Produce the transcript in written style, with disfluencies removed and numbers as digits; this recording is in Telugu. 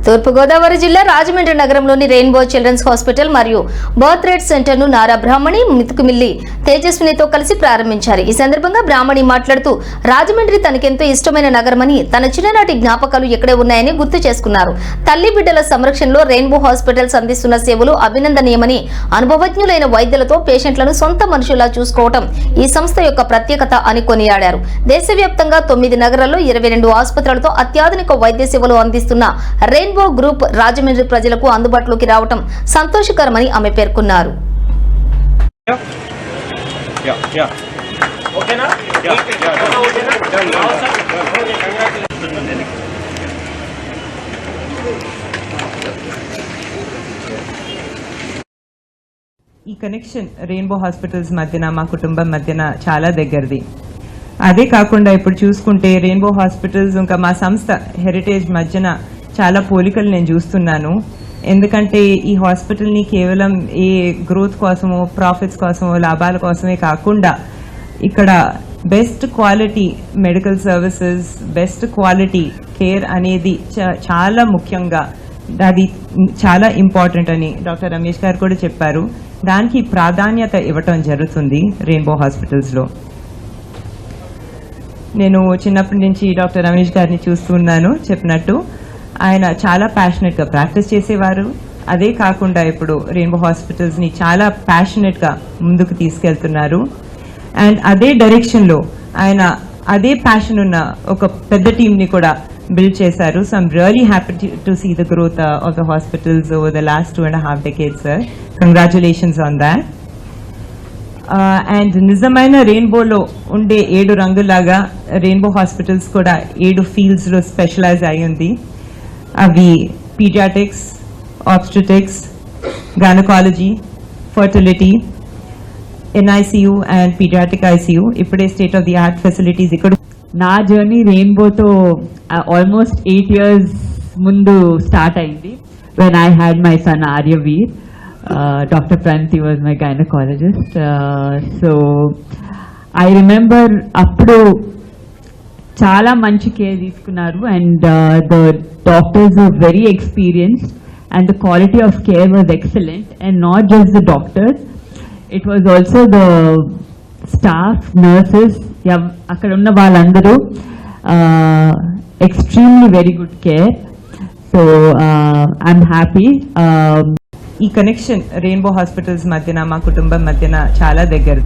తూర్పు గోదావరి జిల్లా రాజమండ్రి నగరంలోని రెయిన్బో చిల్డ్రన్స్ హాస్పిటల్ మరియు బర్త్ రేట్ సెంటర్ ను నారా బ్రాహ్మణి మితుకుమిల్లి తేజస్వినితో కలిసి ప్రారంభించారు. ఈ సందర్భంగా బ్రాహ్మణి మాట్లాడుతూ రాజమండ్రి తనకెంతో ఇష్టమైన నగరమని, తన చిన్ననాటి జ్ఞాపకాలు ఇక్కడే ఉన్నాయని గుర్తు చేసుకున్నారు. తల్లి బిడ్డల సంరక్షణలో రెయిన్బో హాస్పిటల్స్ అందిస్తున్న సేవలు అభినందనీయమని, అనుభవజ్ఞులైన వైద్యులతో పేషెంట్లను సొంత మనుషులా చూసుకోవడం ఈ సంస్థ యొక్క ప్రత్యేకత అని కొనియాడారు. దేశవ్యాప్తంగా 9 నగరాల్లో 22 ఆసుపత్రులతో అత్యాధునిక వైద్య సేవలు అందిస్తున్న రెయిన్బో గ్రూప్ రాజమండ్రి ప్రజలకు అందుబాటులోకి రావడం సంతోషకరమని ఆమె పేర్కొన్నారు. ఈ కనెక్షన్ రెయిన్బో హాస్పిటల్స్ మధ్యన, మా కుటుంబం మధ్యన చాలా దగ్గరది. అదే కాకుండా ఇప్పుడు చూసుకుంటే రెయిన్బో హాస్పిటల్స్ ఇంకా మా సంస్థ హెరిటేజ్ మధ్యన చాలా పోలికలు నేను చూస్తున్నాను. ఎందుకంటే ఈ హాస్పిటల్ని కేవలం ఏ గ్రోత్ కోసమో, ప్రాఫిట్స్ కోసమో, లాభాల కోసమే కాకుండా ఇక్కడ best quality medical services, best quality care అనేది చాలా ముఖ్యంగా, అది చాలా ఇంపార్టెంట్ అని డాక్టర్ రమేష్ గారు కూడా చెప్పారు. దానికి ప్రాధాన్యత ఇవ్వటం జరుగుతుంది రెయిన్బో హాస్పిటల్స్లో. నేను చిన్నప్పటి నుంచి డాక్టర్ రమేష్ గారిని చూస్తున్నాను. చెప్పినట్టు ఆయన చాలా ప్యాషనెట్గా ప్రాక్టీస్ చేసేవారు. అదే కాకుండా ఇప్పుడు రెయిన్బో హాస్పిటల్స్ని చాలా ప్యాషనెట్గా ముందుకు తీసుకెళ్తున్నారు. అండ్ అదే డైరెక్షన్లో ఆయన అదే ప్యాషన్ ఉన్న ఒక పెద్ద టీంని కూడా బిల్డ్ చేశారు. So I'm really happy to see the growth of the hospitals over the last 2.5 decades, sir. Congratulations on that. And నిజమైన రెయిన్బోలో ఉండే 7 రంగులాగా రెయిన్బో హాస్పిటల్స్ కూడా 7 ఫీల్డ్స్లో స్పెషలైజ్ అయ్యింది. అవి paediatrics, obstetrics, gynaecology, fertility, NICU and paediatric ICU. ఇప్పుడే state of the art facilities ఇక్కడ. నా జర్నీ రెయిన్బోతో ఆల్మోస్ట్ 8 years ముందు స్టార్ట్ అయింది. When I had my son Aryaveer. Dr. Pranti was my gynecologist. So I remember అప్పుడు చాలా మంచి కేర్ తీసుకున్నారు and the doctors were very experienced and the quality of care was excellent, and not just the doctors, it was also the staff, nurses, అక్కడ ఉన్న వాళ్ళందరూ extremely very good care. So I'm happy. ఈ కనెక్షన్ రెయిన్బో హాస్పిటల్స్ మధ్యన, మా కుటుంబం మధ్యన చాలా దగ్గరది.